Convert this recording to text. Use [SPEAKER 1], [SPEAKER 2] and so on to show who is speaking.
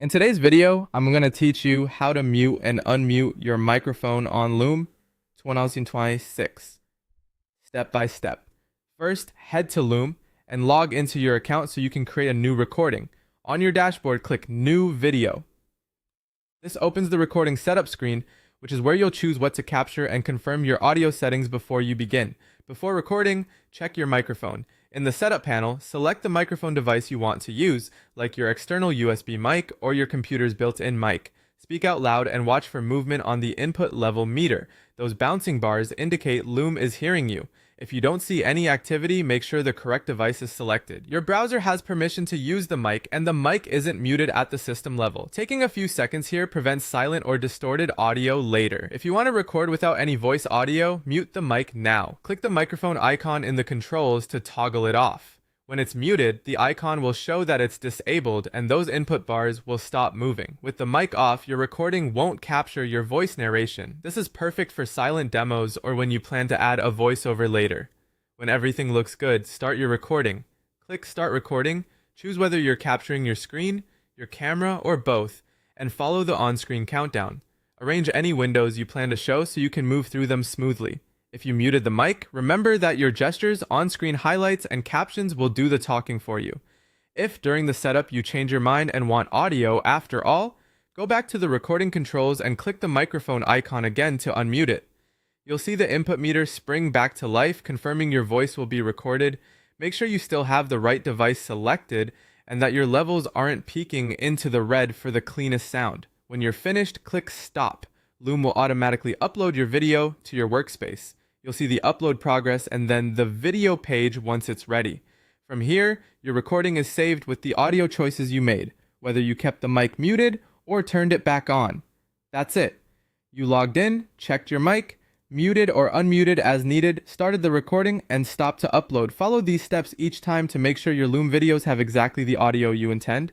[SPEAKER 1] In today's video, I'm going to teach you how to mute and unmute your microphone on Loom 2026, step by step. First, head to Loom and log into your account so you can create a new recording. On your dashboard, click New Video. This opens the recording setup screen, which is where you'll choose what to capture and confirm your audio settings before you begin. Before recording, check your microphone. In the setup panel, select the microphone device you want to use, like your external USB mic or your computer's built-in mic. Speak out loud and watch for movement on the input level meter. Those bouncing bars indicate Loom is hearing you. If you don't see any activity, make sure the correct device is selected. Your browser has permission to use the mic, and the mic isn't muted at the system level. Taking a few seconds here prevents silent or distorted audio later. If you want to record without any voice audio, mute the mic now. Click the microphone icon in the controls to toggle it off. When it's muted, the icon will show that it's disabled and those input bars will stop moving. With the mic off, your recording won't capture your voice narration. This is perfect for silent demos or when you plan to add a voiceover later. When everything looks good, start your recording. Click Start Recording, choose whether you're capturing your screen, your camera, or both, and follow the on-screen countdown. Arrange any windows you plan to show so you can move through them smoothly. If you muted the mic, remember that your gestures, on-screen highlights, and captions will do the talking for you. If during the setup you change your mind and want audio after all, go back to the recording controls and click the microphone icon again to unmute it. You'll see the input meter spring back to life, confirming your voice will be recorded. Make sure you still have the right device selected and that your levels aren't peaking into the red for the cleanest sound. When you're finished, click Stop. Loom will automatically upload your video to your workspace. You'll see the upload progress and then the video page once it's ready. From here, your recording is saved with the audio choices you made, whether you kept the mic muted or turned it back on. That's it. You logged in, checked your mic, muted or unmuted as needed, started the recording, and stopped to upload. Follow these steps each time to make sure your Loom videos have exactly the audio you intend.